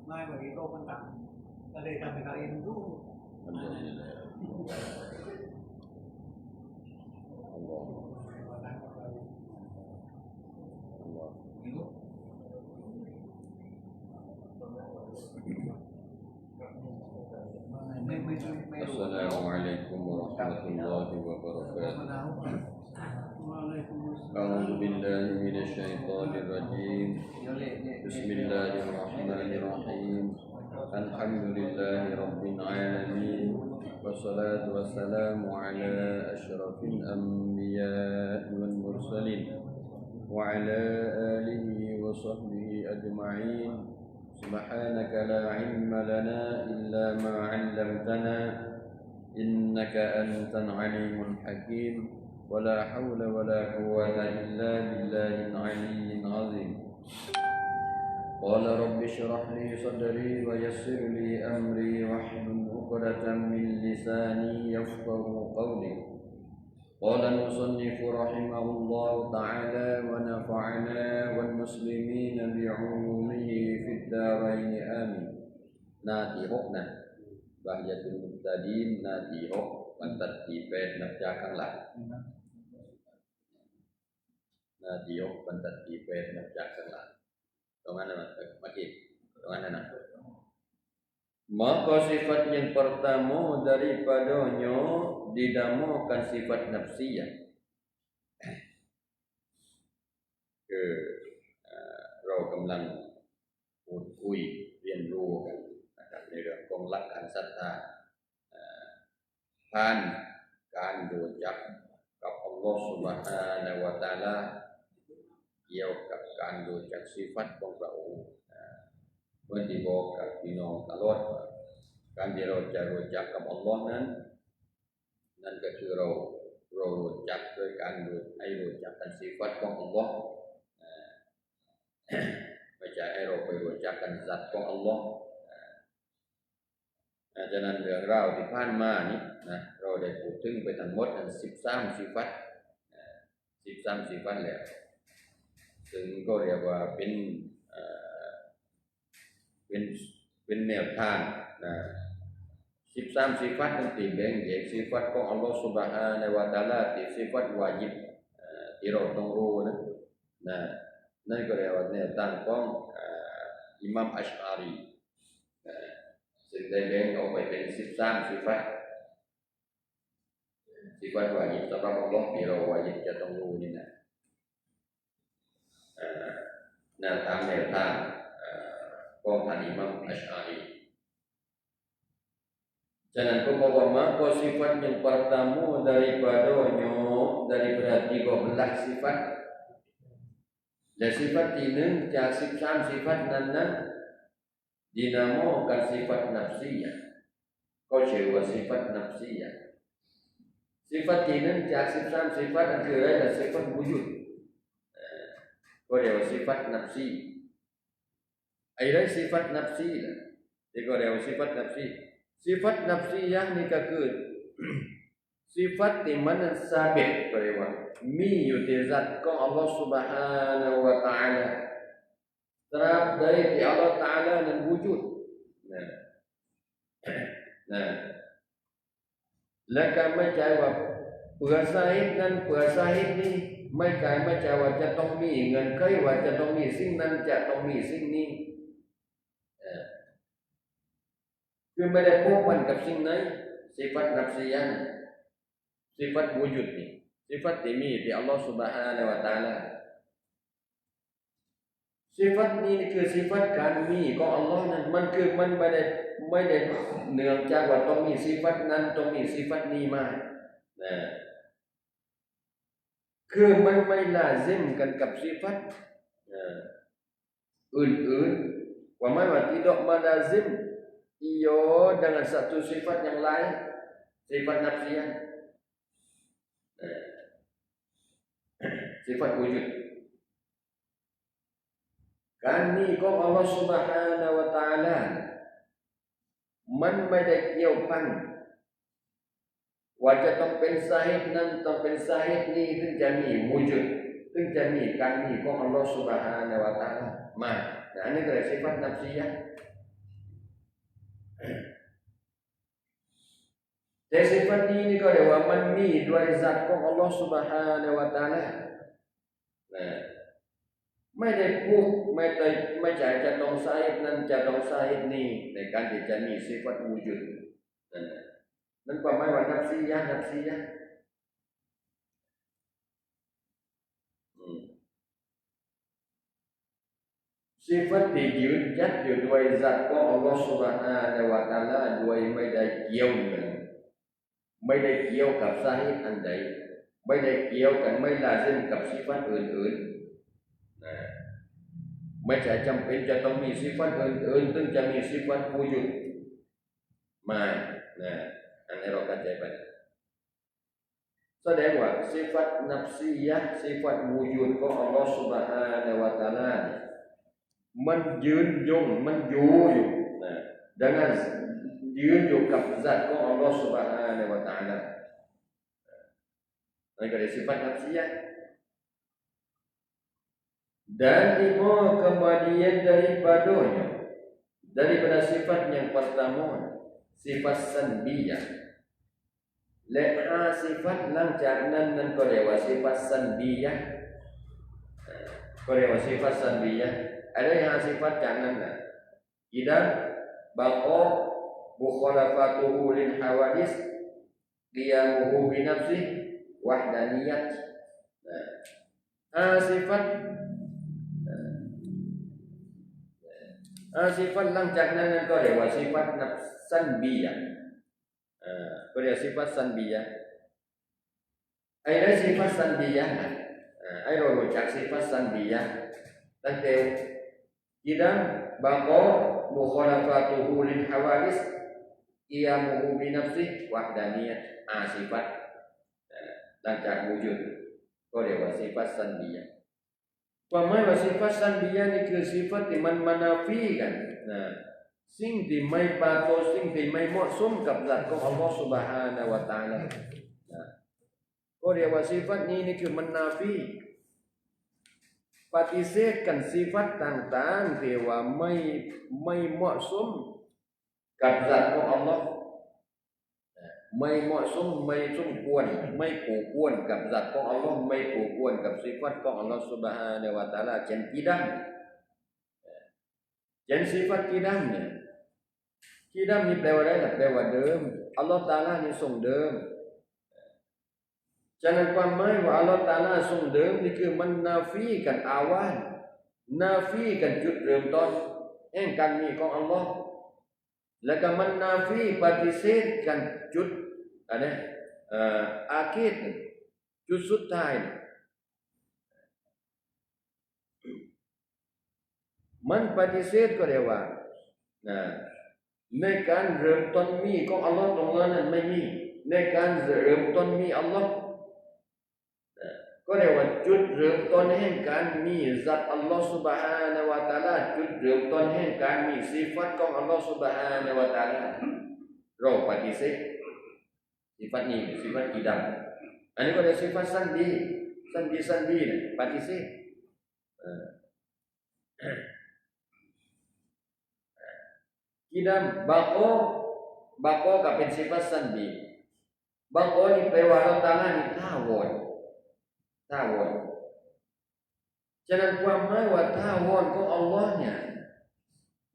mai begitu tentang dari kami kali ini tuh Assalamualaikum warahmatullahi wabarakatuh. A'udzu billahi minasyaitonir rajim. Bismillahirrahmanirrahim. Alhamdulillahi rabbil alamin. Wassalatu wassalamu ala asyrafil anbiya'i wal mursalin wa ala alihi wa sahbihi ajma'in. Subhanaka la ilma lana illa ma 'allamtana innaka antal alimul hakim wa la hawla wa la quwwata illa billahil aliyyil azim. Qala rabbi shrah li sadri wa yassir li amri wahlul 'uqdatam min lisani yafqahu qawli. Qala al-musannifu rahimahullahu ta'ala wa nafa'ana wal muslimina bi'ulumihi fid dharain amin. Natihokna Bahyatul Muqtadin natihok pantat tipet napjakanglah. Natihok pantat tipet napjakanglah. Tongana makin. Tongana. Maka sifat yang pertama daripadanya dinamakan sifat nafsiyah. Keเรากำลังพูดคุยเรียนรู้กันนะครับในเรื่องของหลักการศรัทธาผ่านการรู้จักกับอัลลอฮฺ Subhanahu wa Ta'ala เกี่ยวกับการรู้จักสิฟัตของพระองค์เมื่อที่บอกกับพี่น้องตลอดการที่เราจะรู้จักกับอัลลอฮ์นั่นก็คือเรารู้จักด้วยการรู้จักกันสิฟัตของอัลลอฮ์ไม่ใช่ให้เราไปรู้จักกันสัตว์ของอัลลอฮ์ฉะนั้นเรื่องราวที่ผ่านมานี้นะเราได้พูดถึงไปทั้งหมด13สิฟัต13สิฟัตแล้วซึ่งก็เรียกว่าเป็นแนวทางนะ13สิฟัตนั้นที่แบ่งแยกสิฟัตของอัลลอฮฺ Subhanahu wa Ta'ala ที่สิฟัตวาญิบที่เราต้องรู้นะนั่นก็เรียกว่าแนวทางของอิหม่ามอัชอารีซึ่งได้แบ่งออกไปเป็น13สิฟัตวาญิบสำหรับอัลลอฮฺที่เราวาญิบจะต้องรู้นี่นะแนวทางของท่านอิหม่ามอัชอารีฉะนั้นก็บอกว่าmaka sifat yang pertama daripada 13 sifat dan sifatที่1จาก13sifatนั้นdinamakan sifat nafsiyah ก็ชื่อว่า sifat nafsiyah sifatที่1จาก13 sifat นั่นคืออะไรล่ะ sifat wujud ก็เรียกว่า sifat nafsi อะไร sifat nafsi ล่ะที่ก็เรียกว่า sifat nafsi sifat nafsiyah niก็คือ sifatที่มันsabit ก็เรียกว่ามีอยู่ที่zatของอัลลอฮฺ Subhanahu wa Ta'ala ตราบใดที่อัลลอฮฺ Ta'ala นั้นวujud และก็ไม่ใช่ว่าเพื่อสาเหตุนั้นเพื่อสาเหตุนี้ไม่ใช่ว่าจะต้องมีเงินไขว่าจะต้องมีสิ่งนั้นจะต้องมีสิ่งนี้คือไม่ได้พบมันกับสิ่งไหนsifat nafsiyah sifat wujud ni sifat ini di Allah Subhanahu wa Ta'ala sifatนี้คือsifatการมีของอัลลอฮ์นั้นมันคือมันไม่ได้เนื่องจากว่าต้องมีsifatนั้นต้องมีsifatนี้มาคือมันไม่ลาซิมกันกับsifatอื่นๆว่าไม่ว่าtidak melazim iyo dengan satu sifat yang lain sifat nafsiyah sifat wujudการมีของอัลลอฮฺ Subhanahu wa Ta'ala มันไม่ได้เกี่ยวพันว่าจะต้องเป็นสาเหตุนั้นต้องเป็นสาเหตุนี้ถึงจะมีวujudถึงจะมีการมีของอัลลอฮฺ Subhanahu wa Ta'ala มาอันนี้ก็เรียก sifat nafsiyah แต่สิฟัตนี้นี่ก็เรียกว่ามันมีด้วยสัตว์ของอัลลอฮฺซุบฮานะฮูวะตะอาลานะไม่ได้พูดไม่ใช่จะต้องใช้นั้นจะต้องใช้นี่ในการที่จะมีสิฟัตวูจุดนั่นความหมายว่านับซียะสิฟัตที่ยืนยัดอยู่ด้วยสัตว์ของอัลลอฮฺซุบฮานะฮูวะตะอาลาโดยไม่ได้เกี่ยวเนื่องไม่ได้เกี่ยวกับสาเหตุอันใดไม่ได้เกี่ยวกันไม่ลาซิมกับสิฟัตอื่นๆนะไม่ใช่จำเป็นจะต้องมีสิฟัตอื่นๆถึงจะมีสิฟัตวูจุดมานะอันนี้เราเข้าใจไปแสดงว่าสิฟัตนับซียะสิฟัตวูจุดของอัลลอฮฺซุบฮานะฮูวะตะอาลามันยืนยงมันอยู่นะdenganยืนอยู่กับzatของอัลลอฮฺ Subhanahu wa taala นั่นก็ได้sifat nafsiyah dan lima kemudian daripada sifat yang pertama sifat sanbiyahและsifat หลังจากนั้นนั่นก็เรียกว่า sifat sanbiyah ก็เรียกว่า sifat sanbiyah ada yang sifat จากนั้นนะidam baqa mukhalafatuhu lil hawadis qiyamuhu bi nafsih wahdaniyat sifat หลังจากนั้นก็เรียกว่า sifat sanbiyah ก็เรียก sifat sanbiyah ไอ้ได้ sifat sanbiyah ไอ้เรารู้จัก sifat sanbiyah ตั้งแต่idam baqa mukhalafatuhu lil hawadis qiyamuhu bi nafsih wahdaniyat sifat หลังจากวujudก็เรียกว่า sifat sanbiyah ความหมายว่า sifat sanbiyah นี่คือ sifat ที่มันมานาฟีกันนะสิ่งที่ไม่ปรากฏสิ่งที่ไม่เหมาะสมกับzatของอัลลอฮฺ Subhanahu wa taala นะก็เรียกว่า sifat นี้นี่คือมันนาฟีปฏิเสธกันสิฟัตต่างๆที่ว่าไม่เหมาะสมกับzatของอัลลอฮ์ไม่เหมาะสมไม่สมควรไม่คู่ควรกับzatของอัลลอฮ์ไม่คู่ควรกับสิฟัตของอัลลอฮ์ Subhanahu wa taala เช่นกิดามเช่นสิฟัตกิดามเนี่ยกิดามนี่แปลว่าอะไรล่ะแปลว่าเดิมอัลลอฮ์ตะอาลานี่ทรงเดิมฉะนั้นความหมายว่าอัลลอฮฺตะอาลาทรงเดิมนี่คือมันนาฟีกันอาวานนาฟีกันจุดเริ่มต้นแห่งการมีของอัลลอฮ์แล้วก็มันนาฟีปฏิเสธกันจุดอะไรอาคิดจุดสุดท้ายมันปฏิเสธก็เรียกว่าในการเริ่มต้นมีของอัลลอฮ์ตรงนั้นไม่มีในการเริ่มต้นมีอัลลอฮ์ก็เรียกว่าจุดเริ่มต้นแห่งการมีzatอัลลอฮฺ Subhanahu wa taala จุดเริ่มต้นแห่งการมีสิฟัตของอัลลอฮฺ Subhanahu wa taala เราปฏิเสธสิฟัตนี้สิฟัตกิดามอันนี้ก็เรียกสิฟัตสันดีนะปฏิเสธกิดามบากอก็เป็นสิฟัตสันดีบากอนี่แปลว่าเราตาลานี่ท่าวอนฉะนั้นความหมายว่าท่าวอนของอัลลอฮ์เนี่ย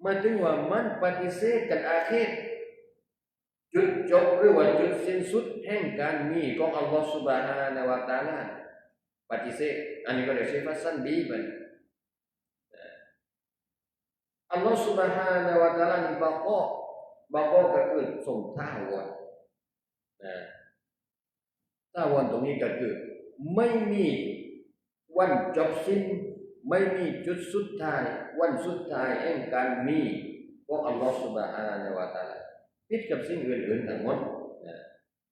หมายถึงว่ามันปฏิเสธกันอาคิดจุดจบหรือว่าจุดสิ้นสุดแห่งการมีของอัลลอฮ์ Subhanahu wa taala ปฏิเสธอันนี้ก็เรียกสิฟัตสันดีมันอัลลอฮ์ Subhanahu wa taala นี่บากอก็คือทรงท่าวอนท่าวอนตรงนี้ก็คือไม่มีวันจบสิ้นไม่มีจุดสุดท้ายวันสุดท้ายแห่งการมีของอัลลอฮฺ Subhanahu wa taala ผิดกับสิ่งอื่นๆทั้งหมด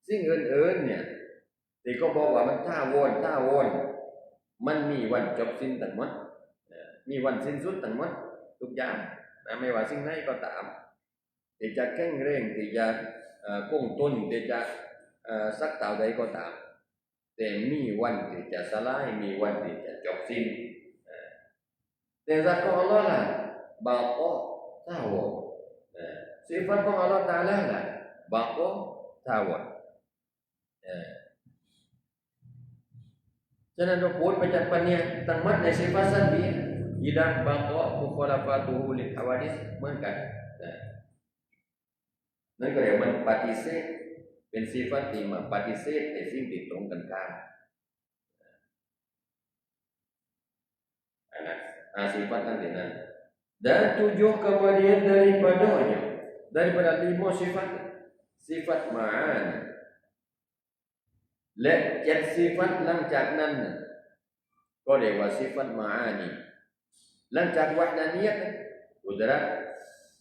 สิ่งอื่นๆเนี่ยที่เขาบอกว่ามันท่าวอนมันมีวันจบสิ้นทั้งหมดมีวันสิ้นสุดทั้งหมดทุกอย่างไม่ว่าสิ่งไหนก็ตามที่จะแข็งแรงที่จะคงทนที่จะสักเท่าใดก็ตามแต่มีวันที่จะสลายมีวันที่จะจบสิ้นแต่zatของอัลลอฮ์ล่ะบากอท่าวอน sifatของ Allah Taala là baqo thawat ฉะนั้นเราพูดไปจากปัญญาตั้งมัดในสิฟัตสันบียิดามบางก็มุคอลาฟาตูฮุลิฮาวาดิสเหมือนกันนั่นก็เรียกมันปฏิเสธเป็นสิฟัตที่มาปฏิเสธในสิ่งที่ตรงกันข้ามsifat nanti dan 7 kemudian daripada 5 sifat ma'ani และ7 sifat หลังจากนั้นก็เรียกว่า sifat ma'ani หลังจากวะดานียะห์กุดรัต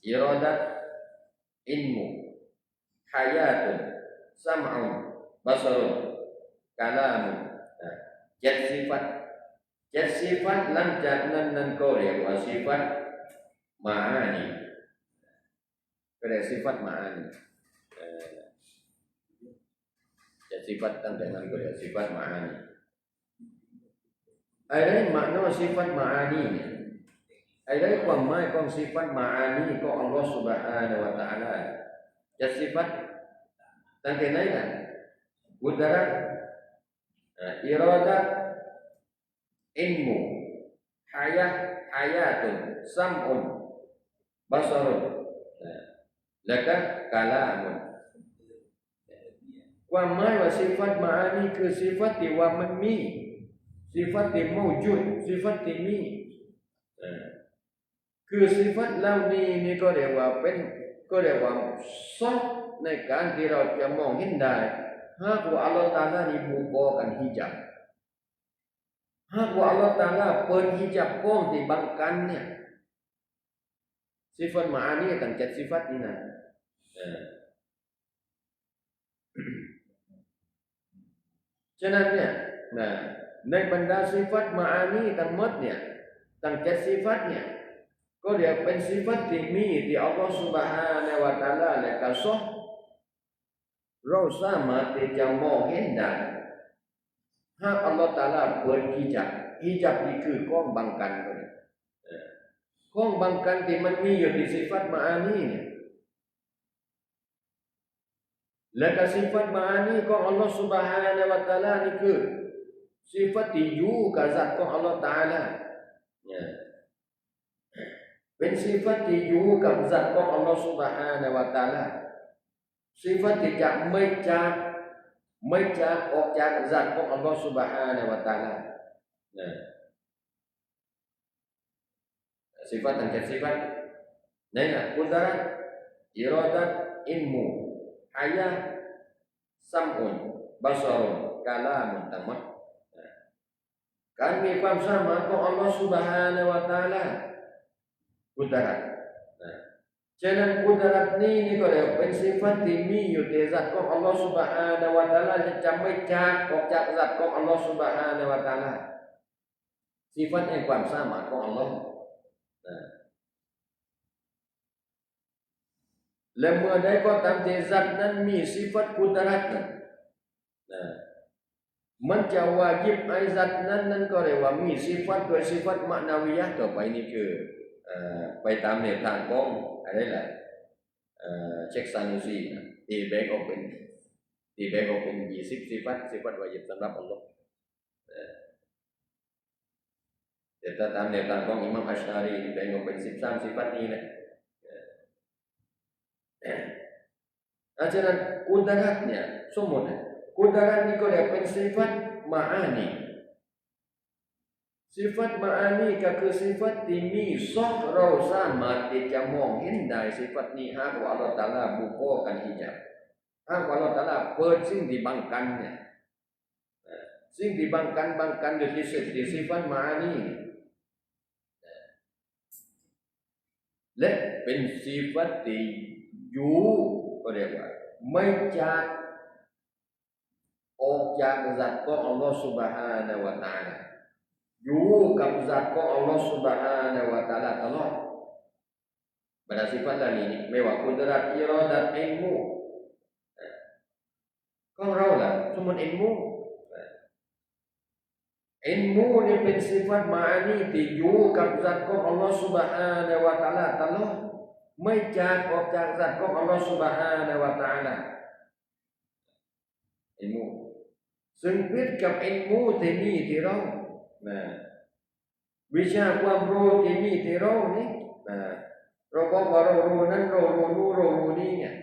อิราดะห์อิลมุฮายาตุนซัมอุนบัศรุนกะลามุน7 sifat 7 sifat หลังจากนั้นก็เรียกว่า sifat ma'ani ก็เรียก sifat ma'ani sifat ตั้งแต่นั้นก็เรียก sifat ma'aniอะไรmakna sifat ma'ani เนี่ยอะไรความหมายของ sifat ma'ani ของ Allah Subhanahu wa taala 7 sifat ตั้งแต่ไหนกันกุดรัตอิราดะห์ilmu hayatun sam'un basarun laka kalamun ความหมายว่า sifat ma'ani คือ sifat ที่ว่ามันมี sifat ที่mawjud sifat ที่มีคือ sifat เหล่านี้นี่ก็เรียกว่าซอฟในการที่เราจะมองเห็นได้หากว่าอัลเลาะห์ตะอาลานี่บุกกันฮิญาบหากว่าอัลเลาะห์ตะอาลาเปิดฮิญาบกล้องที่บังกันเนี่ย sifat ma'ani ตั้ง7 sifat นี่นะฉะนั้นเนี่ยในบรรดา sifat ma'ani ทั้งหมดเนี่ยตั้ง7 sifat เนี่ยก็เรียกเป็น sifat ที่มีที่อัลเลาะห์ Subhanahu wa taala และก็ซอฟเราสามารถที่จะมองเห็นได้หากอัลเลาะห์ตะอาลาเปิดฮิญาบนี่คือกล้องบังกันกล้องบังกันที่มันมีอยู่ที่ sifat ma'ani เนี่ยและก็ sifat ma'ani ของอัลเลาะห์ Subhanahu wa taala นี่คือ sifat ที่อยู่กับซาตของอัลเลาะห์ตะอาลาเป็น sifat ที่อยู่กับซาตของอัลเลาะห์ Subhanahu wa taala sifat ที่จะไม่จากออกจากซาตของอัลเลาะห์ Subhanahu wa taala sifat ทั้ง7 sifat นั่นน่ะกุดรัตอิราดะห์อิลมุฮายะซัมอุนบัศรุนกะลามุนทั้งหมดการมีความสามารถของอัลเลาะห์ Subhanahu wa taala กุดรัตฉะนั้นกุดรัตนี่ก็เรียกเป็น sifat ที่มีอยู่ในซาตของอัลเลาะห์ Subhanahu wa taala จะไม่จากออกจากซาตของอัลเลาะห์ Subhanahu wa taala sifat แห่งความสามารถของอัลเลาะห์และเมื่อใดก็ตามที่ซาตนั้นมี sifat กุดรัตมันจะวาญิบไอ้ซาตนั้นก็เรียกว่ามี sifat ด้วย sifat มะนาวiyah ต่อไปนี่คือไปตามแนวทางของอะไรล่ะเช็คซานุซีที่แบ่งออกเป็น20 sifat wajib สำหรับอัลเลาะห์แต่ถ้าตามแนวทางของอิหม่ามอัชอารีแบ่งออกเป็น13 sifat นี้แหละฉะนั้นกุดรัตเนี่ยสมมุติกุดรัตนี่ก็เรียกเป็น sifat ma'ani sifat ma'ani ก็คือ sifat ที่มีซอฟเราสามารถที่จะมองเห็นได้ sifat นี้หากว่าอัลเลาะห์ตะอาลาบุกกันฮิญาบหากว่าอัลเลาะห์ตะอาลาเปิดสิ่งที่บังกันเนี่ยสิ่งที่บังกันอยู่ที่ sifat ma'ani และเป็น sifat ที่อยู่ก็เรียกว่าไม่จากออกจากซาตของอัลเลาะห์ Subhanahu wa taala อยู่กับซาตของอัลเลาะห์ Subhanahu wa taala ตลอดบรรดา sifat เหล่านี้ไม่ว่ากุดรัตอิราดะห์อิลมุของเราล่ะสมมุติอิลมุนี่เป็น sifat ma'ani ที่อยู่กับซาตของอัลเลาะห์ Subhanahu wa taala ตลอด ไม่จากออกจากสัตว์ของอัลลอฮฺซุบฮานะฮูวะตะอาลาอิลมูซึ่งผิดกับอิลมูที่มีที่เราวิชาความรู้ที่มีที่เรานี่เราบอกว่าเรารู้นั้นเรารู้นู้นเรารู้นี่เนี่ย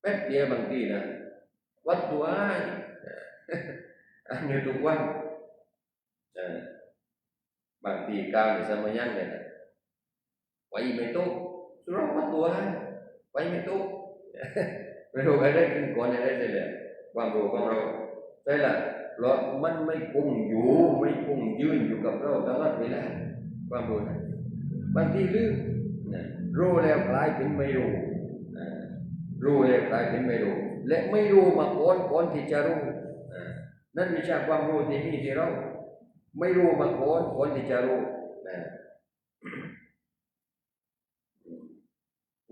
แป๊บเดียวบางทีนะวัดตัวอันนี้ทุกวันบางทีก้าวในสมัยนั้นเลยนะไว้ไม่ตุกสุราวัดตัวไว้ไม่ตุกไม่รู้อะไรขึ้นก่อนอะไรเลยความรู้ของเราใช่ละเรามันไม่คงอยู่ไม่คงยืนอยู่กับเราตลอดเวลาความรู้นะบางทีลืมรู้แล้วกลายเป็นไม่รู้รู้แล้วกลายเป็นไม่รู้และไม่รู้มาก่อนที่จะรู้นั่นวิชาความรู้ที่มีที่เราไม่รู้มาก่อนที่จะรู้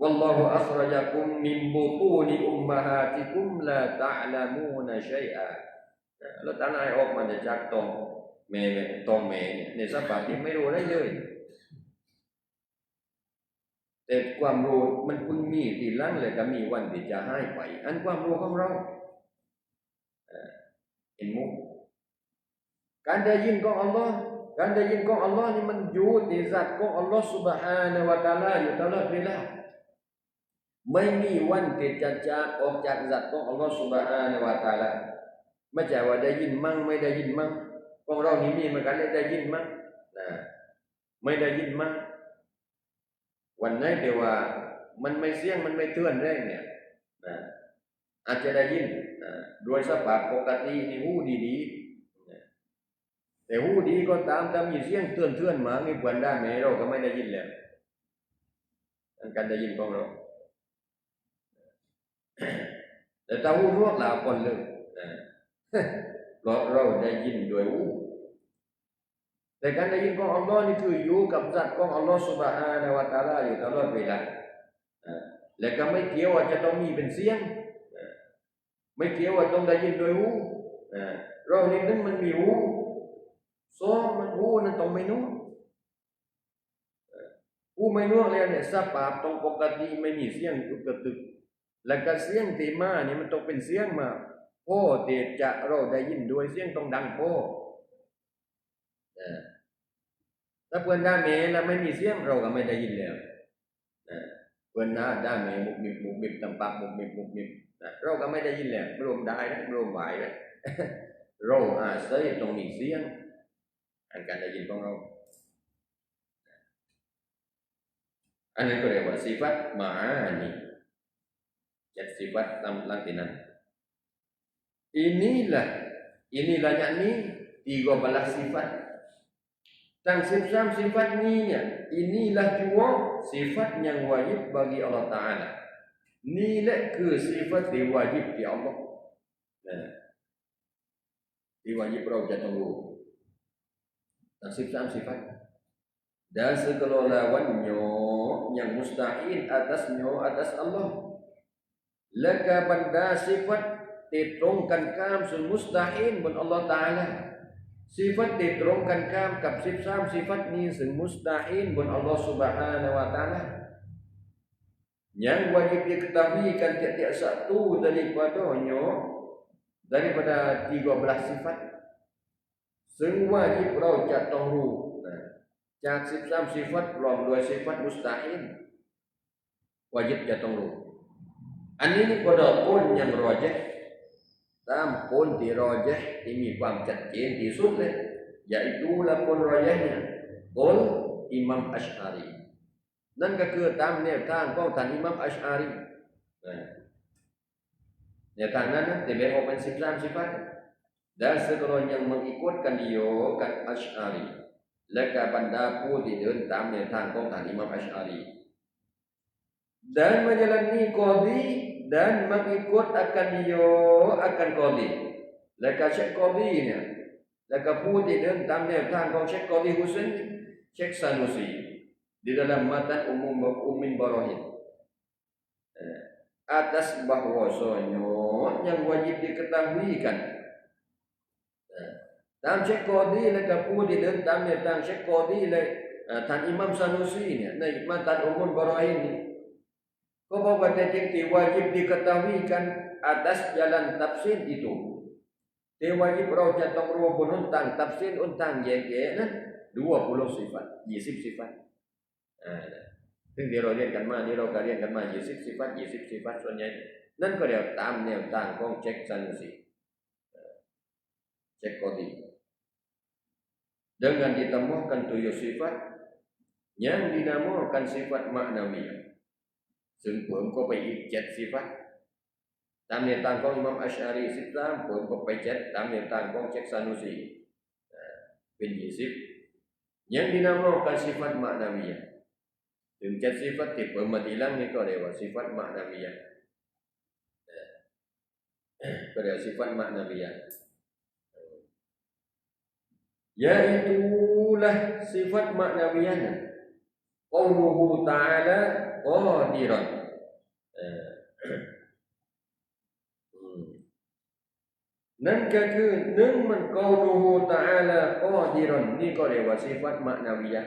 والله أخرجكم من بطون أمهاتكم لا تعلمون شيئا แล้วท่านให้ออกมาจากท้องแม่ในสภาพที่ไม่รู้อะไรเลยแต่ความรู้มันเพิ่งมีทีหลังเลยก็มีวันที่จะหายไปอันความรู้ของเราเห็นมุกการได้ยินของอัลลอฮ์การได้ยินของอัลลอฮ์นี่มันอยู่ที่สัตว์ของอัลลอฮ์ซุบฮานะฮูวะตะอาลาอยู่ตลอดเวลาไม่มีวันที่จะจากออกจากสัตว์ของอัลลอฮ์ซุบฮานะฮูวะตะอาลาไม่ใช่ว่าได้ยินมั่งไม่ได้ยินมั่งของเรานี่มีเหมือนกันได้ยินมั่งไม่ได้ยินมั่งวันไหนเดี๋ยวว่ามันไม่เสียงมันไม่เตือนแรงเนี่ยอาจจะได้ยินโดยสภาพปกติในหูดีๆแต่หูดีก็ตามถ้ามีเสียงเตือนมามีผลได้ไหมเราก็ไม่ได้ยินแล้วการได้ยินของเราแต่ถ้าหูนวกลาคนเลยเราได้ยินโดยหูแต่การได้ยินของอัลลอฮ์นี่คืออยู่กับสัตว์ของอัลลอฮ์ซุบฮานะฮูวะตะอาลาอยู่ตลอดเวลาและก็ไม่เกี่ยวว่าจะต้องมีเป็นเสียงไม่เกี่ยวว่าต้องได้ยินโดยหูเรานี่นึงมันมีหูสองมันหูนั้นต้องไม่นุ่งหูไม่นุ่งแล้วเนี่ยสภาพต้องปกติไม่มีเสียงกระตึกและก็เสียงที่มานี่มันต้องเป็นเสียงมาโอ้เดชจะเราได้ยินด้วยเสียงต้องดังโอ้ถ้าเพื่อนด่าเมย์แล้วไม่มีเสียงเราก็ไม่ได้ยินแล้วเพื่อนด่าเมย์มุกมิบตำปากมุกมิบเราก็ไม่ได้ยินแล้วรวมได้นะรวมไหวนะเราอาศัยตรงมีเสียงอันการได้ยินของเราอันนั้นก็เรียกว่าสิฟัตมานีจัดสิฟัตตามหลังที่นั้นinilah yakni 13 sifat dan 13 sifat inilah juga sifat yang wajib bagi Allah Ta'ala ni lah ke sifat yang wajib di Allah diwajibเราจะต้องรู้ทั้ง13 sifat dan segala lawannya yang mustahil atas Allah laka benda sifatที่ตรงกันข้ามซึ่งมุสตาฮิลบนอัลลอฮฺตะอาลาsifatที่ตรงกันข้ามกับ13 sifatนี้ซึ่งมุสตาฮิลบนอัลลอฮฺ Subhanahu wa taala yang wajib diketahuikan tiap-tiap satu daripada 13 sifat ซึ่งwajib เราจะต้องรู้จาก13 sifat รวมด้วย sifat มุสตาฮิล wajib จะต้องรู้อันนี้นี่pada qaul yang rajihตามคนที่รอเจห์ที่มีความชัดเจนที่สุดเลยyaitu ละคนรอเจห์เนี่ยqaulอิหม่ามอัชอารีนั่นก็คือตามแนวทางของท่านอิหม่ามอัชอารีแนวทางนั้นที่แบ่งออกเป็น13 sifat dan segala yang mengikutkan dia kan Asy'ari และก็บรรดาผู้ที่เดินตามแนวทางของท่านอิหม่ามอัชอารี dan menjalani qadhi dan mengikut akan dia akan qadhi และก็เชคกอดีเนี่ยและก็ผู้ที่เดินตามแนวทางของเชคกอดีฮุเซนเชคซานุซีdi dalam matan Ummin Barahim atas bahwasanya yang wajib diketahui kan tามเชคกอดีและก็ผู้ที่เดินตามแนวทางเชคกอดีและท่านอิหม่ามซานุซีเนี่ยในมatan Ummin Barahim Kau bawa yang wajib diketahuikan atas jalan tafsir itu. Dia wajib rau jatong rubun untang tafsir untang ye na 20 sifat, 20 sifat.ซึ่งเดี๋ยวเราเรียนกันมานี่เราก็เรียนกันมา20 sifat 20 sifat ส่วนใหญ่นั่นก็เรียกตามแนวทางของเช็คซันซีเช็คกอดี dengan ditemukan 7 sifat yang dinamakan sifat maknawiyah ซึ่งเพิ่มก็ไปอีก7 sifat ตามแนวทางของอิหม่ามอัชอารี13เพิ่มก็ไป7ตามแนวทางของเช็คซันซีเป็น20 yang dinamakan sifat maknawiyah ถึง7 sifat ที่เพิ่มมาทีหลังนี่ก็เรียกว่า sifat maknawiyah ก็เรียก sifat maknawiyah yaitulah sifat maknawiyahnya qauluhu ta'ala qadiranนั่นก็คือหนึ่งมันกอลูฮูตะอาลากอดิรอนนี่ก็เรียกว่า sifat maknawiyah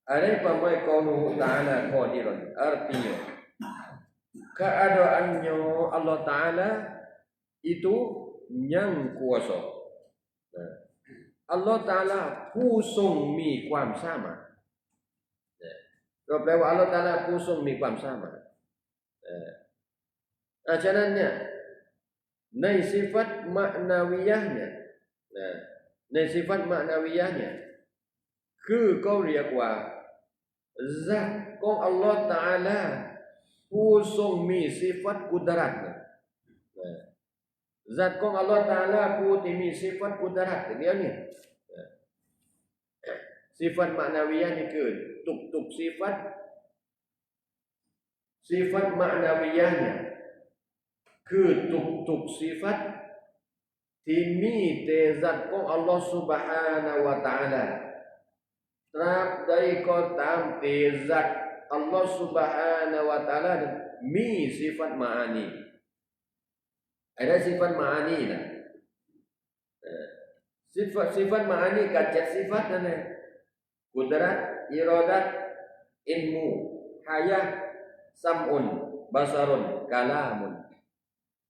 apa mai qauluhu ta'ala qadiran artinya keadaannya Allah Ta'ala itu yang kuasa Allah Ta'ala ผู้ทรงมีความสามารถก็แปลว่า Allah Ta'ala ผู้ทรงมีความสามารถฉะนั้นเนี่ยในสิฟัตมักนาวิยะห์เนี่ยในสิฟัตมักนาวิยะห์เนี่ยคือเขาเรียกว่าซัตของ Allah Ta'ala ผู้ทรงมีสิฟัตกุดรัตZatของ Allah Ta'ala ผู้ที่มีสิฟัตกุดรัตเดี๋ยวนี้sifat maknawiyah niคือทุกsifat maknawiyahnya คือทุกsifat ที่มีแต่zat ของ Allah Subhanahu wa Ta'ala ตราบใดก็ตามแต่ zat Allah Subhanahu wa Ta'ala มี sifat ma'ani ada sifat ma'ani lah sifat ma'ani kacat sifatนั่นKudrat, iradat, ilmu, hayah, sam'un, basarun, kalamun.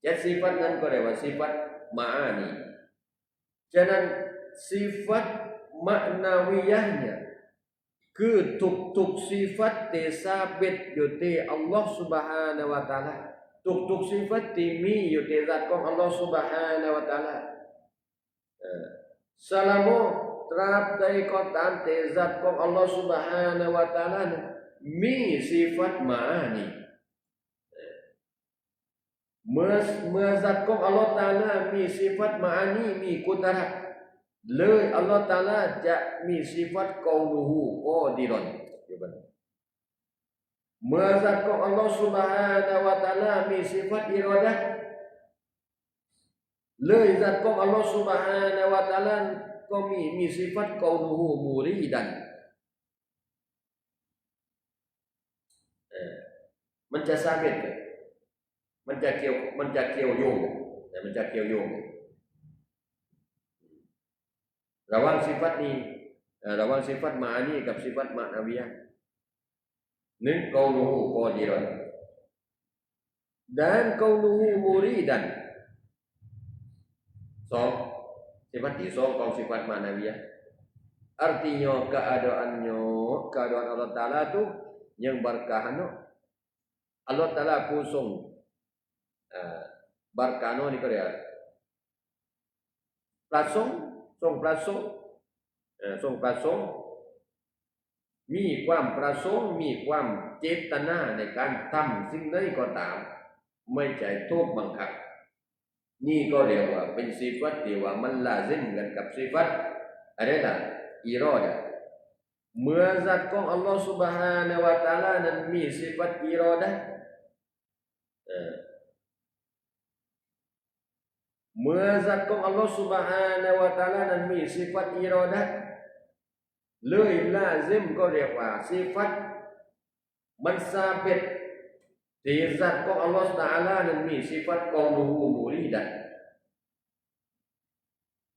Jadi sifatนั้นก็เรียกว่า sifat ma'ani. ฉะนั้น sifat maknawiyahnya คือทุกๆ sifat ที่ทราบอยู่ที่ Allah Subhanahu wa Ta'ala ทุกๆ sifat ที่มีอยู่ที่ zat ของ Allah Subhanahu wa Ta'ala selamaตราบใดก็ตามแต่ zat ของ Allah Subhanahu wa Ta'ala มี sifat ma'ani เมื่อ zat ของ Allah Ta'ala มี sifat ma'ani มีกุดรัตเลย Allah Ta'ala จะมี sifat qauluhu qadiran เมื่อ zat ของ Allah Subhanahu wa Ta'ala มี sifat iradat เลย zat ของ Allah Subhanahu wa Ta'alaก็มี sifat qauluhu muridan มันจะทราบมันจะเกี่ยวโยงมันจะเกี่ยวโยงระหว่าง sifat นี้ระหว่าง sifat ma'ani กับ sifat ma'nawiyah หนึ่ง qauluhu qadiran dan qauluhu muridan สองsifatที่สองของ sifat ma'nawiyah artinya keadaan Allah Ta'ala itu yang berkahano Allah Ta'ala ผู้ทรงberkahano นี่ก็เรียกประสงค์ทรงประสงค์มีความประสงค์มีความเจตนาในการทำสิ่งใดก็ตามไม่ใช่ถูกบังคับนี่ก็เรียกว่าเป็นสิฟัตที่ว่ามันลาซิมกันกับสิฟัตอะไรล่ะอิรอดะเมื่อ zat ของ Allah Subhanahu wa Ta'ala นั้นมีสิฟัตอิรอดะเมื่อ zat ของ Allah Subhanahu wa Ta'ala นั้นมีสิฟัตอิรอดะเลยลาซิมก็เรียกว่าสิฟัตมันซาบิตที่ zat ของ Allah Ta'ala นั้นมีสิฟัตqauluhu muridan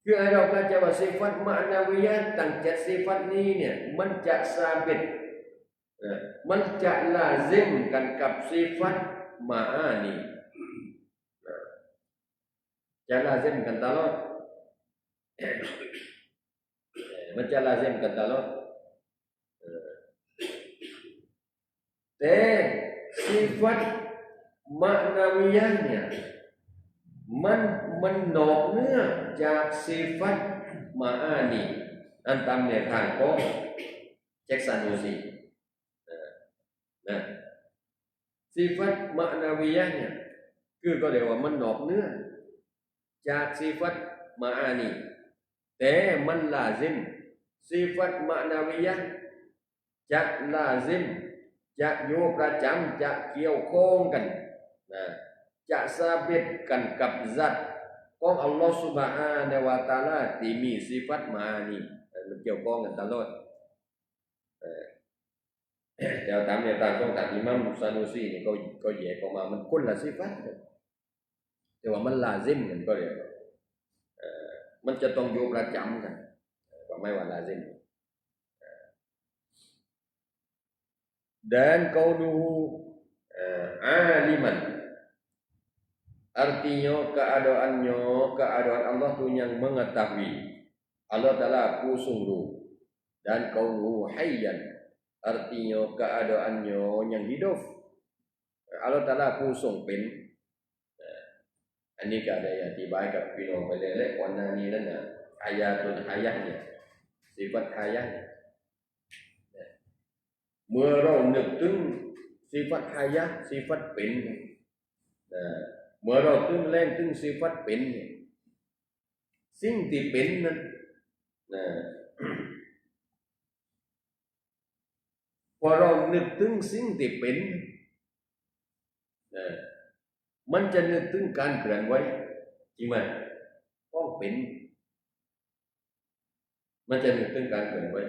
คือเราก็จะว่าสิฟัตมะนาวiyah ตั้ง7สิฟัตนี้เนี่ยมันจะซาบิต มันจะลาซิมกันกับซิฟัตมาอานีจะลาซิมกันตลอดมันจะลาซิมกันตลอดแต่ซิฟัตมานาวิยะเนี่ยมันนอกเนื้อจากซิฟัตมาอานีอันตามแนวทางของแจ็คสันยูซีนะซิฟัตมานาวิยะเนี่ยคือก็เรียกว่ามันนอกเนื้อจากซิฟัตมาอานีแต่มันลาซิมซิฟัตมานาวิยะจะลาซิมจะอยู่ประจำจะเกี่ยวข้องกันนะจะซาบิดกันกับซัตของอัลลอฮฺซุบฮานะฮูวะตะอาลาที่มีซิฟัตมาอานีมันเกี่ยวข้องกันตลอดแต่ตามแนวทางของท่านอิหม่ามซานูซีนี่ก็แยกออกมามันคนละซิฟัตแต่ว่ามันลาซิมกันก็เรียกมันจะต้องอยู่ประจำกันก็ไม่ว่าลาซิมdan kaunuhu aliman artinya keadaan Allah tu yang mengetahui Allah Ta'ala sungguh dan kaunuhu hayyan artinya keadaannya yang hidup Allah Ta'ala pusung pen ini keadaan yang tibaกับพี่น้องไปเลยก่อนหน้านี้นั่นน่ะayatul hayahเนี่ยsifat hayahnyaเมื่อเรานึกถึงสิฟัตฮายะสิฟัตเป็นเมื่อเราตึงแรงถึงสิฟัตเป็นสิ่งที่เป็นนั้นพอเรานึกถึงสิ่งที่เป็นมันจะนึกถึงการเคลื่อนไหวจริงไหมต้องเป็นมันจะนึกถึงการเคลื่อนไหว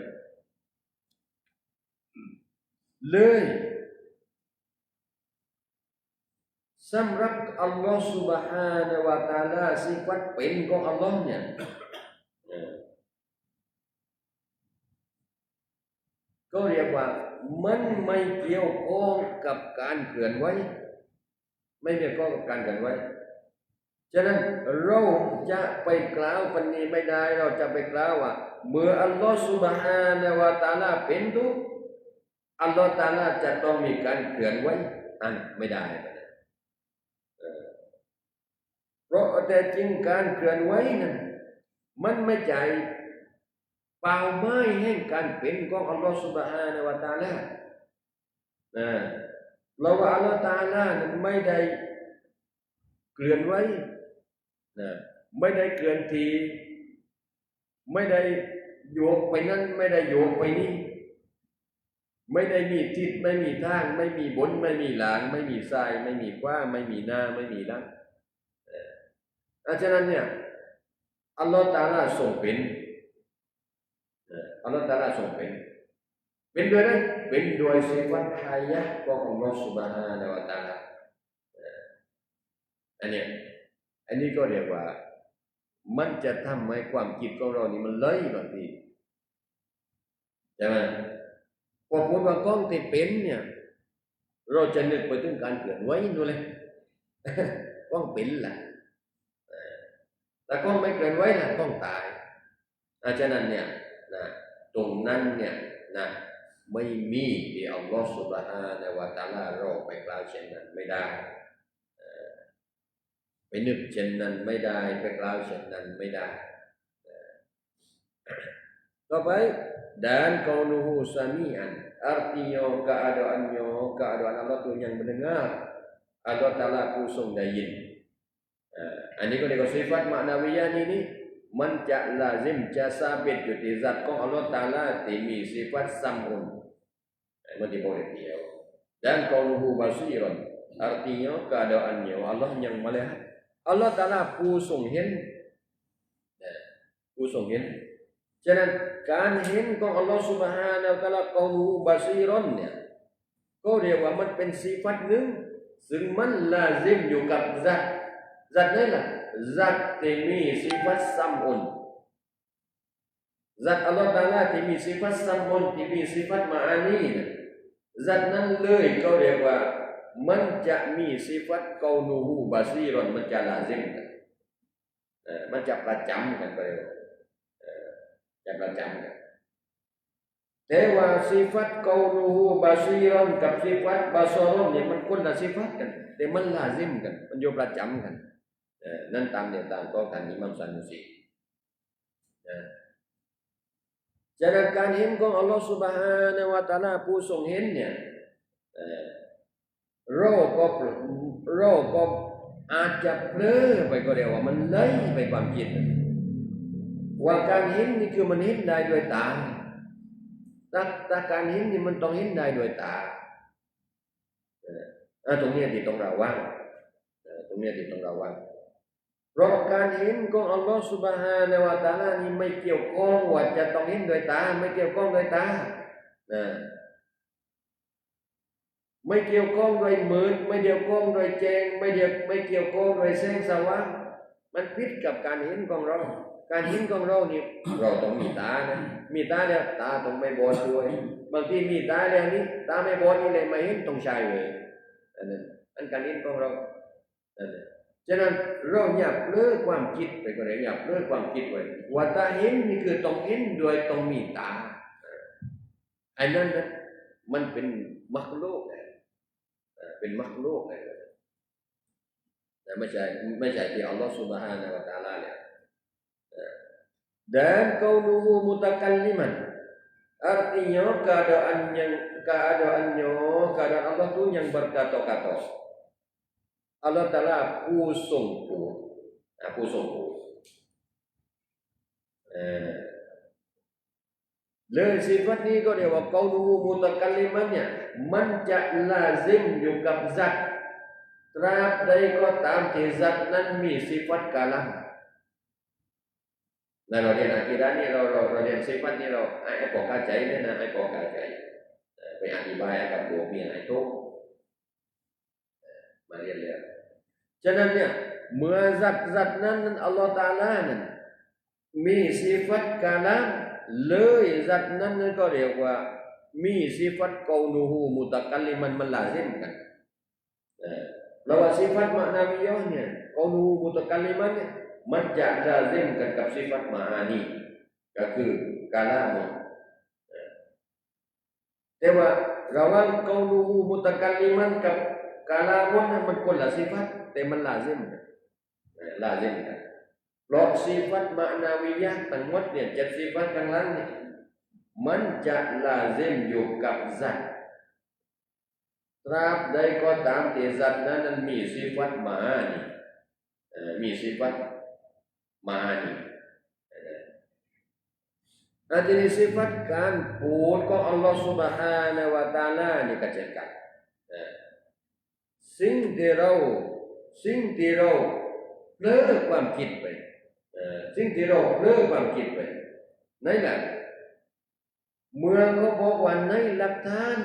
เลยสำหรับอัลลอฮฺ Subhanahu wa Ta'ala สิฟัตเป็นของอัลลอฮ์เนี่ยก็เรียกว่ามันไม่เกี่ยวข้องกับการเคลื่อนไหวไม่เกี่ยวข้องกับการเคลื่อนไหวฉะนั้นเราจะไปกล่าวปันนี้ไม่ได้เราจะไปกล่าวว่าเมื่ออัลลอฮฺ Subhanahu wa Ta'ala เป็นทุกอัลลอฮฺตะอาลาจะต้องมีการเคลื่อนไหวไม่ได้เพราะแต่จริงการเคลื่อนไหวนั้นมันไม่ใช่เป้าหมายแห่งการเป็นของอัลลอฮฺซุบฮานะฮูวะตะอาลาเราว่าอัลลอฮฺตะอาลานั้นไม่ได้เคลื่อนไหวไม่ได้เคลื่อนที่ไม่ได้โยกไปนั้นไม่ได้โยกไปนี้ไม่ได้มีทิศไม่มีทางไม่มีบนไม่มีหลังไม่มีซ้ายไม่มีขวาไม่มีหน้าไม่มีหลังฉะนั้นเนี่ยอัลลอฮฺตะอาลาทรงเป็นอัลลอฮฺตะอาลาทรงเป็นโดยนั้นเป็นโดยสิฟัตฮายะของอัลลอฮฺซุบฮานะฮูวะตะอาลาอันนี้ก็เรียกว่ามันจะทำให้ความคิดของเรานี่มันเลยบางทีใช่ไหมพอพูดว่ากล้องที่เป็นเนี่ยเราจะนึกไปถึงการเคลื่อนไหวนู่นเลยกล้องเป็นล่ะแต่กล้องไม่เคลื่อนไหวล่ะกล้องตายฉะนั้นเนี่ยตรงนั้นเนี่ยไม่มีที่อัลลอฮฺซุบฮานะฮูวะตะอาลาเราไปกล่าวเช่นนั้นไม่ได้ไปนึกเช่นนั้นไม่ได้ไปกล่าวเช่นนั้นไม่ได้ต่อไปdan kaunuhu sami'an artinya keadaan Allah tu yang mendengar Allah Ta'ala kusung dayin ini ko dikau sifat maknawiyah ini man ja lazim ja sabitอยู่ที่ zat ของ Allah Ta'ala ที่มี sifat sam'un มันที่boleh dia dan kaunuhu basiran artinya keadaannya Allah yang melihat Allah Ta'ala kusung ห็นkusungเห็นฉะนั้นการเห็นของอัลลอฮฺซุบฮานะฮูวะตะอาลาเขาบาซีรอนเนี่ยก็เรียกว่ามันเป็นสิฟัตหนึ่งซึ่งมันลาซิมอยู่กับซัตนั่นแหละซัตที่มีสิฟัตซัมอุนซัตอัลลอฮฺตะอาลาที่มีสิฟัตซัมอุนที่มีสิฟัตมาอานีนะ ซัตนั้นเลยเขาเรียกว่ามันจะมีสิฟัตเกานูฮูบาซีรอนมันจะลาซิมกันมันจะประจำกันไปเลยจะประจำกันแต่ว่าสิฟัตเกานูฮูบาซีรอนกับสิฟัตบาซารอนเนี่ยมันคนละสิฟัตกันแต่มันลาซิมกันมันอยู่ประจำกันนั่นตามเนี่ยตามก็ท่านอิหม่ามซานุซีจากการเห็นของอัลลอฮฺซุบฮานะฮูวะตะอาลาผู้ทรงเห็นเนี่ยเราก็อาจจะเผลอไปก็ได้ว่ามันเลยไปความคิดว่าการเห็นนี่คือมันเห็นได้ด้วยตาแต่การเห็นนี่มันต้องเห็นได้ด้วยตาตรงนี้ที่ต้องระวังตรงนี้ที่ต้องระวังเพราะการเห็นของอัลลอฮฺซุบฮานะฮูวะตะอาลานี่ไม่เกี่ยวข้องว่าจะต้องเห็นด้วยตาไม่เกี่ยวข้องด้วยตาไม่เกี่ยวข้องด้วยมืดไม่เกี่ยวข้องด้วยแจ้งไม่เกี่ยวข้องด้วยแสงสว่างมันผิดกับการเห็นของเราการเห็นของเรานี่เราต้องมีตานะมีตาแล้วตาต้องไม่บอดด้วยบางทีมีตาแล้วนี่ตาไม่บอดนี่เลยไม่เห็นต้องใช้เลยอันการเห็นของเราฉะนั้นเราอย่าเลิกความคิดไปก็ได้อย่าเลิกความคิดไว้ว่าตาเห็นนี่คือต้องเห็นด้วยต้องมีตาอันนั้นนะมันเป็นมักลุกเป็นมักลุกแต่ไม่ใช่ที่อัลลอฮฺ Subhanahu wa taala เนี่ยdan kaunuhu mutakalliman artinya keadaannya keadaan Allah itu yang berkata-kata Allah Taala ผู้ทรงพูดผู้ทรงพูดเลยสิฟัตนี้ก็เรียกว่า kaunuhu mutakalliman เนี่ยมันจะลาซิมอยู่กับซัตตราบใดก็ตามที่ซัตนั้นมีสิฟัตกาลัมแล้วเราเรียนอากีดะห์นี่เราเรียนสิฟัตนี่เราไอ้พอเข้าใจเนี่ยนะไอ้พอเข้าใจไปอธิบายกับพวกมีไอ้ทุกมาเรียนเลยฉะนั้นเนี่ยเมื่อซัตนั้นอัลลอฮฺตะอาลานั้นมีสิฟัตกาลัมเลยซัตนั้นก็เรียกว่ามีสิฟัตกอนูฮูมุตะกัลลิมันมันลาซิมกันเพราะว่าสิฟัตมะนาวิยะห์เนี่ยกอนูฮูมุตะกัลลิมันเนี่ยมันจะลาซิมกันกับสิฟัตมะอานีก็คือกาลามแต่ว่าระหว่างกอนูฮูมุตะกัลลิมันกับกาลามมันคนละสิฟัตแต่มันลาซิมกันเพราะสิฟัตมะนาวิยะห์ทั้งหมดเนี่ย7สิฟัตข้างหลังนี่มันจะลาซิมอยู่กับซัตตราบใดก็ตามที่ซัตนั้นมีสิฟัตมะอานีมีสิฟัตมะอานีทีนี้สิฟัตการพูดของอัลลอฮฺ Subhanahu wa taala นี่ก็เช่นกันสิ่งที่เราเลิกความคิดไปสิ่งที่เราเลิกความคิดไปนั่นแหละเมื่อเขาบอกว่าในหลักฐาน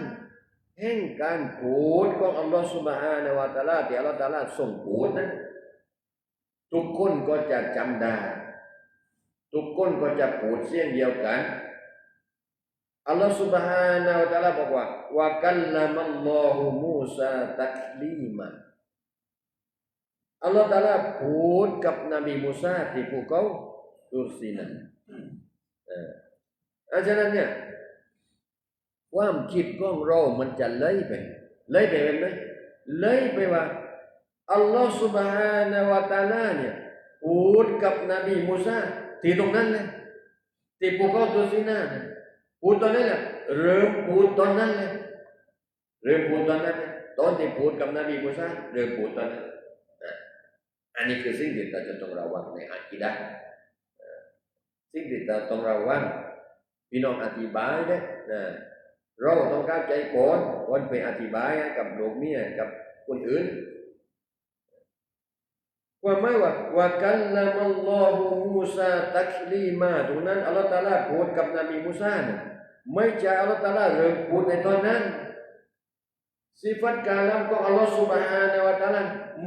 แห่งการพูดของอัลลอฮฺ Subhanahu wa taala ที่อัลลอฮฺ Taala ส่งพูดนั้นทุกคนก็จะจำได้ทุกคนก็จะพูดเสียงเดียวกันอัลลอฮฺ Subhanahu wa taala บอกว่าวะกัลลัมัลลอฮุมูซาตักลีมาอัลลอฮฺ Taala พูดกับนบีมูซาที่ภูเขาตุรซีนันฉะนั้นเนี่ยความคิดของเรามันจะเลยไปแบบไหนเลยไปว่าอัลลอฮฺ Subhanahu wa taala เนี่ยพูดกับนบีมูซาที่ตรงนั้นเลยที่ภูเขาตุรซีนันพูดตอนนั้นแหละเริ่มพูดตอนนั้นเลยตอนที่พูดกับนบีมูซาเริ่มพูดตอนนั้นอันนี้คือสิ่งที่เราจะต้องระวังในอากีดะห์สิ่งที่เราต้องระวังพี่น้องอธิบายนะเราต้องเข้าใจก่อนไปอธิบายกับลูกเมียกับคนอื่นว่าไม่ว่ากัลลัมัลลอฮุมูซาตักลีมาตรงนั้นอัลลอฮฺ Taala พูดกับนบีมูซาไม่ใช่อัลลอฮฺ Taala เริ่มพูดในตอนนั้นสิฟัตกาลัมของอัลลอฮฺ Subhanahu wa taala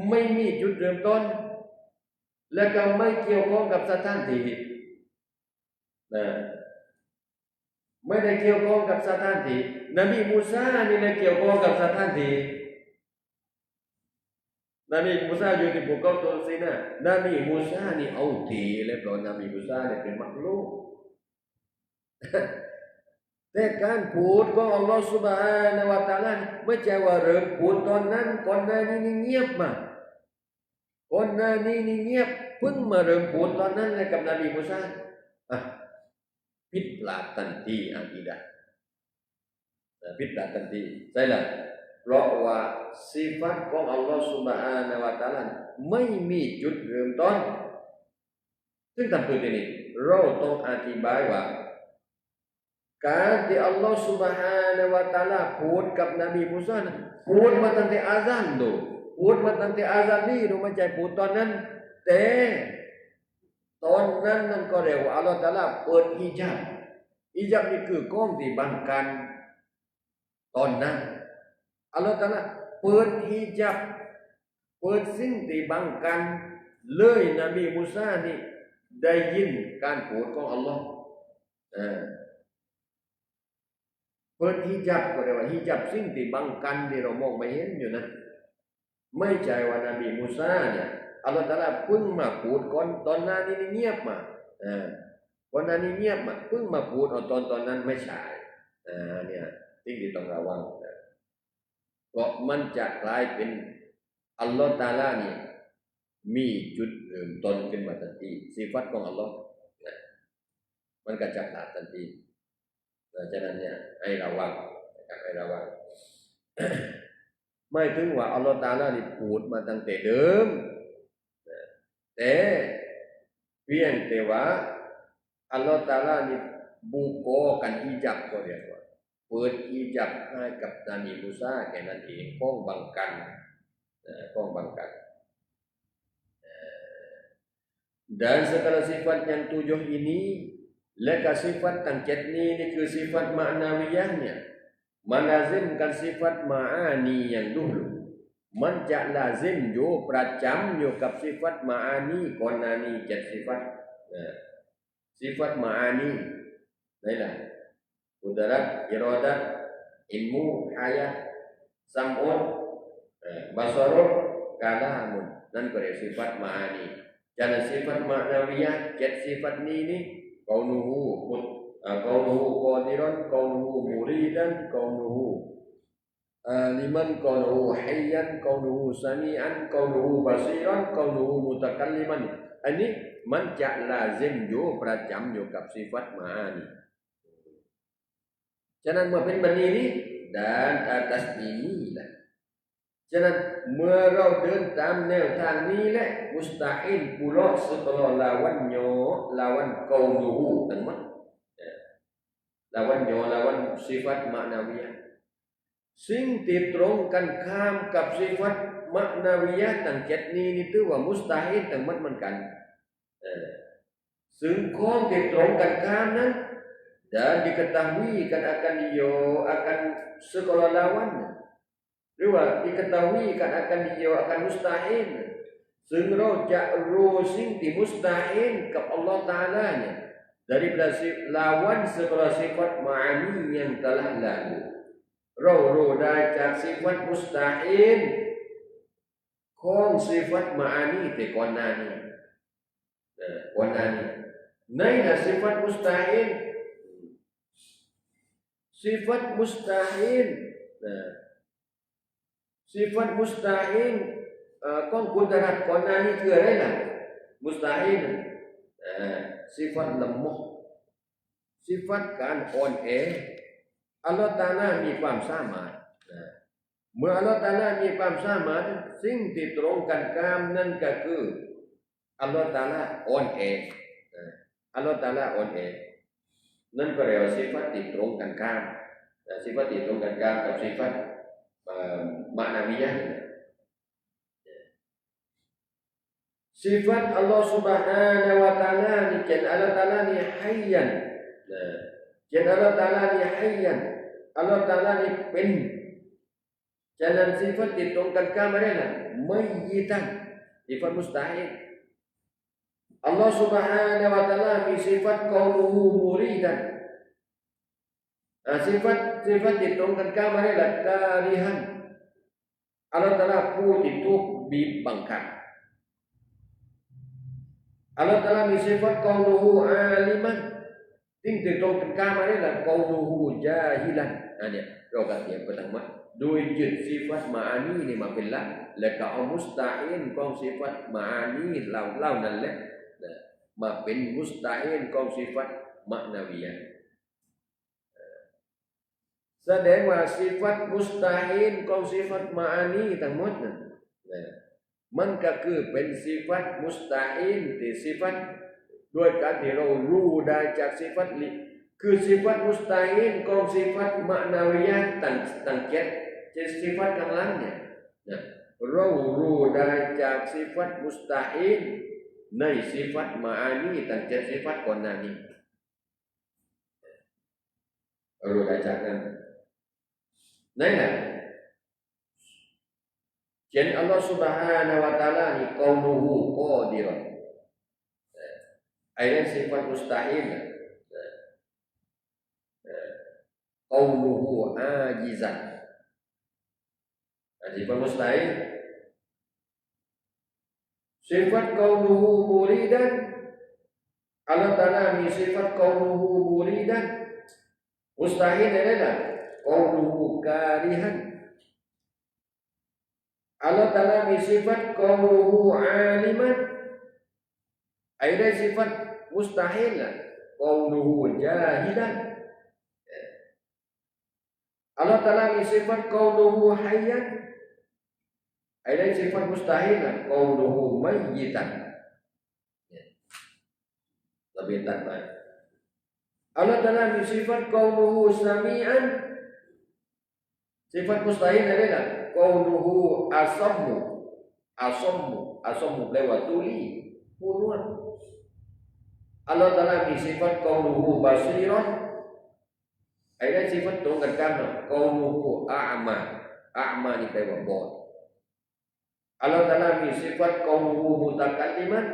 ไม่มีจุดเริ่มต้นและก็ไม่เกี่ยวข้องกับสถานที่ ไม่ได้เกี่ยวข้องกับสถานที่นบีมูซานี่เลยเกี่ยวข้องกับสถานที่นบีมูซาอยู่ที่ภูเขาตูรซีนะนบีมูซานี่เอาทีเลยเพราะนบีมูซาเนี่ยเป็นมักลุก แต่การพูดของอัลลอฮฺซุบฮานะฮูวะตะอาลาไม่ใช่ว่าเริ่มพูดตอนนั้นก่อนหน้านี้นี่เงียบมาก่อนหน้านี้นี่เงียบเพิ่งมาเริ่มพูดตอนนั้นเลยกับนบีมูซาผิดพลาดทันทีอากีดะห์ผิดพลาดทันทีใช่ละเพราะว่าสิฟัตของอัลลอฮฺซุบฮานะฮูวะตะอาลาไม่มีจุดเริ่มต้นซึ่งทำตัวนี้เราต้องอธิบายว่าการที่อัลลอฮฺ Subhanahu wa Taala พูดกับนบีมูซาพูดมาตั้งแต่อาซานดูพูดมาตั้งแต่อาซานนี่ดูไม่ใช่พูดตอนนั้นแต่ตอนนั้นนั่นก็เรียกว่าอัลลอฮฺ Taala เปิดฮิญาบนี่คือกล้องที่บังกันตอนนั้นอัลลอฮฺ Taala เปิดฮิญาบเปิดสิ่งที่บังกันเลยนบีมูซานี่ได้ยินการพูดของอัลลอฮฺเปิดฮิญาบก็เรียกว่าฮิญาบสิ่งที่บังกันที่เรามองไม่เห็นอยู่นะไม่ใช่ว่านบีมูซาเนี่ยอัลลอฮฺตะอาลาเพิ่งมาพูดก่อนตอนนั้นนี่เงียบมาก่อนนั้นนี่เงียบมาเพิ่งมาพูดเอาตอนนั้นไม่ใช่เนี่ยสิ่งที่ต้องระวังเพราะมันจะกลายเป็นอัลลอฮฺตะอาลานี่มีจุดเริ่มต้นขึ้นมาทันทีสิฟัตของอัลลอฮฺมันก็จะขาดทันทีฉะนั้นเนี่ยให้ระวังไม่ถึงว่าอัลลอฮฺตะอาลานี่พูดมาตั้งแต่เดิมแต่เพียงแต่ว่าอัลลอฮฺตะอาลานี่บุกโกกันฮิญาบก็เรียกว่าเปิดฮิญาบให้กับนบีมูซาแค่นั้นเองป้องบังกันdan segala sifat yang 7 ini Leka sifat tangket niคือsifat ma'nawiyahnya melazimkan sifat ma'ani yang duluมันจะlazimอยู่ประจำอยู่กับ sifat ma'ani ก่อนหน้านี้7 sifat sifat ma'ani นี่แหละ qudarat iradat ilmu hayat sam'un basarun kalamun นั่นก็เรียก sifat ma'ani ฉะนั้น sifat ma'nawiyah 7 sifatนี้kaunuhu qadiran kaunuhu muridan kaunuhu aliman kaunuhu hayyan kaunuhu sami'an kaunuhu basiran kaunuhu mutakalliman อันนี้มันจะlazimอยู่ประจำอยู่กับ sifat ma'ani ฉะนั้นเมื่อเป็นแบบนี้ dan atas inilah ฉะนั้นเมื่อเราเดินตามแนวทางนี้แหละมุสตาฮิลปุโรสตลอลาวันโยลาวันกอนูฮูทั้งหมดลาวันโยลาวันสิฟัตมะนาวิยะสิ่งที่ตรงกันข้ามกับสิฟัตมะนาวิยะทั้ง7นี้นี่ถือว่ามุสตาฮิลทั้งหมดเหมือนกันซึ่งข้อที่ตรงกันข้ามนั้นdan diketahui akan sekolah lawanหรือว่าdiketahui akan dia akan mustahil ซึ่งเราจะรู้สิ่งที่มุสตาฮิลกับอัลลอฮฺตะอาลาเนี่ย daripada lawan segala sifat ma'ani yang telah lalu เรารู้ได้จาก sifat mustahil ของ sifat ma'ani ที่ก่อนหน้านี้ในsifat mustahil sifat mustahil sifat mustahil ของกุดรัตก่อนหน้านี้คืออะไรล่ะ mustahil sifat lemah sifat การอ่อนแออัลลอฮฺตะอาลามีความสามารถเมื่ออัลลอฮฺตะอาลามีความสามารถสิ่งที่ตรงกันข้ามนั่นก็คืออัลลอฮฺตะอาลาอ่อนแออัลลอฮฺตะอาลาอ่อนแอนั่นก็เรียกว่า sifat ที่ตรงกันข้าม sifat ที่ตรงกันข้ามกับ sifat ma'nawiyah sifat Allah Subhanahu wa taala ni jan Allah taala ni hayyan jan Allah taala ni hayyan Allah taala ni เป็นฉะนั้น sifat ที่ตรงกันข้ามอะไรล่ะmayyitan sifat mustahil Allah Subhanahu wa taala มี sifat kaunuhu muridan Sifatที่ตรงกันข้ามมาได้ละกาลิฮันอัลลอฮฺตะอาลาผู้ที่ถูกบีบบังคับอัลลอฮฺตะอาลามีsifatกอลูฮูอาลิมันสิ่งที่ตรงกันข้ามมาได้ละกอลูฮูจาฮิลันเนี่ยเรากเทียบpertama โดยยึดsifat ma'ani นี่มาเป็นหลักและก็เอามุสตาอินของ sifat ma'ani เหล่านั้นแหละมาเป็นมุสตาอินของ sifat maknawiyah แสดงว่า sifat mustahil ของ sifat ma'ani ทั้งหมดนั่นมันก็คือเป็น sifat mustahil ที่ sifat ด้วยการที่เรารู้ได้จาก sifat คือ sifat mustahil ของ sifat maknawiyah ต่างเจ็ด sifat ข้างหลังเนี่ยเรารู้ได้จาก sifat mustahil ใน sifat ma'ani ต่างเจ็ด sifat ก่อนหน้านี้รู้ได้จากนั้นนั่นแหละเช่นอัลลอฮฺ Subhanahu wa Ta'ala นี่กอลูฮูกอดิรayat sifat mustahil qauluhu ajizan sifat mustahil sifat qauluhu muridan Allah Ta'ala ni sifat qauluhu muridan mustahil adalah qauluhu karihan Allah Ta'ala ni sifat qauluhu aliman ada sifat mustahil qauluhu jahilan Allah Ta'ala ni sifat qauluhu hayyan ada sifat mustahil qauluhu mayyitan lebih tambah Allah Ta'ala ni sifat qauluhu sami'an sifat mustahil adalah qauluhu asammu lewat tuli punuan Allah Ta'ala ni sifat qauluhu basiran ada sifat tunggal kamu qauluhu a'ma ni lewat bod Allah Ta'ala ni sifat qauluhu mutakalliman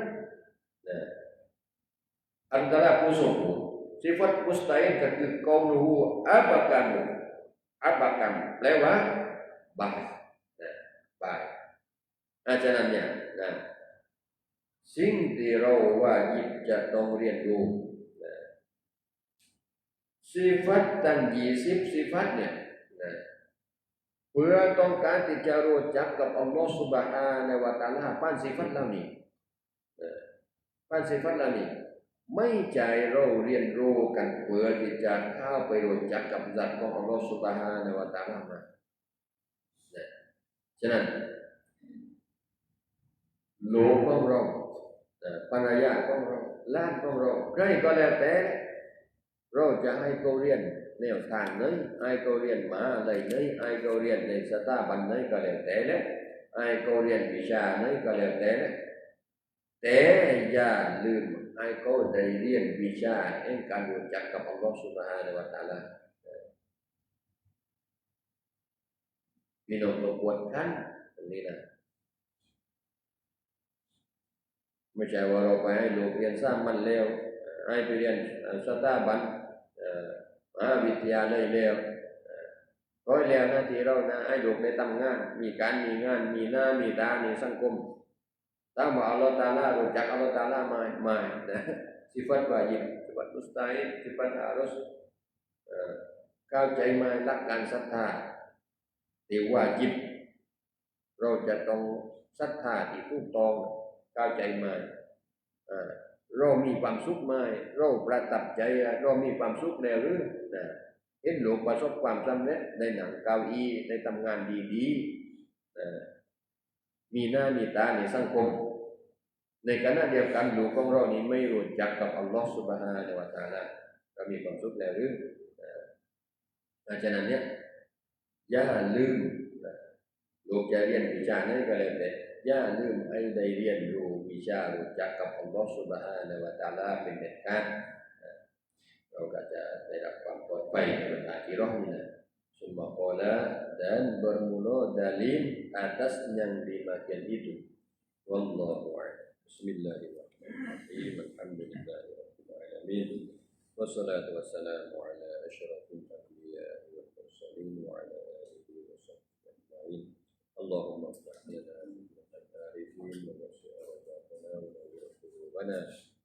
antara pusuku sifat mustahil ke qauluhu abakamu lewat baik ajarannyaสิ่งที่เราวาญิบจะต้องเรียนรู้sifat ตั้ง20 sifat เนี่ยเพื่อต้องการที่จะรู้จักกับอัลลอฮฺ Subhanahu wa Ta'ala ผ่าน sifat เหล่านี้ไม่ใจเราเรียนรู้กันเพื่อที่จะเข้าไปรู้จักกับสัตว์ของอัลลอฮฺ Subhanahu wa Ta'ala มาฉะนั้นลูกของเราภรรยาของเราหลานของเราใครก็แล้วแต่เราจะให้เขาเรียนแนวทางไหนให้เขาเรียนมาอะไรไหนให้เขาเรียนในสถาบันไหนก็แล้วแต่แล้วให้เขาเรียนวิชาไหนก็แล้วแต่แล้วแต่อย่าลืมให้เขาได้เรียนวิชาแห่งการรู้จักกับอัลลอฮฺ Subhanahu wa Ta'ala พี่น้องเราควรขั้นตรงนี้นะไม่ใช่ว่าเราไปให้ลูกเรียนสร้างมันเร็วให้ไปเรียนสถาบันมหาวิทยาลัยเร็วร้อยแล้วหน้าที่เรานะให้ลูกได้ทำงานมีการมีงานมีหน้ามีตามีสังคมถ้าว่าอัลลอฮฺตะอาลารู้จักอัลลอฮฺตะอาลาไม่นะsifat wajib sifat mustahil sifat harus เข้าใจมาหลักการศรัทธาที่วาญิบเราจะต้องศรัทธาที่ถูกต้องเข้าใจมาเรามีความสุขไหมเราประทับใจเรามีความสุขแล้วหรือเห็นลูกประสบความสำเร็จในหนังเกาอีในทำงานดีๆมีหน้ามีตาในสังคมในขณะเดียวกันลูกของเรานี้ไม่รู้จักกับอัลลอฮฺ Subhanahu wa Ta'ala เรามีความสุขแล้วหรือฉะนั้นเนี่ยอย่าลืมลูกจะเรียนวิชาไหนก็แล้วแต่อย่าลืมให้ได้เรียนรู้วิชารู้จักกับอัลลอฮฺ Subhanahu wa Ta'ala เป็นเด็ดขาดเราก็จะได้รับความปลอดภัยในวันอาคิเราะห์นี้นะsumma qala dan bermula dalil atas yang dimakan itu wallahu a'lam bismillahirrahmanirrahim alhamdulillahirabbil alamin wassalatu wassalamu ala asyrafil anbiya'i المرسلين وعلى آله وصحبه أجمعين اللهم افتح لنا العارفين ووسع رزقنا ونور قلوبنا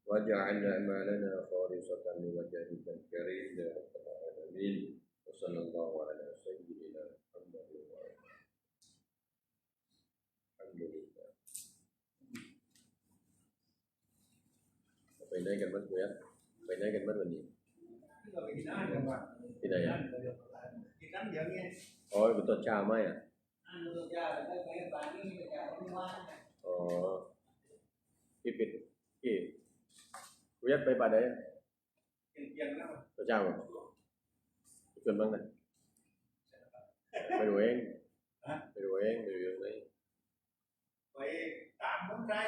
واجعل أعمالنا خالصة لوجهك الكريم يا رب العالمين وصلى الله على سيدنا محمد وعلى الحمد لله.ไปไหนกันบ้างเนี่ยไปไหนกันบ้างวันนี้ Kita bikin aja, Pak. ที่ไหนอ่ะ Kita bilangnya, อ๋อเป็นตอนเช้าไหมอ่ะ anu kerja, kayak pagi kerja di mana? อ๋อที่ปิดที่กูยัดไปป่าไหน Yang kenapa? ตอนเช้าอ่ะชวนบ้างนะไปดูเองไปดูเองไปดูเอง Baik, kamu saya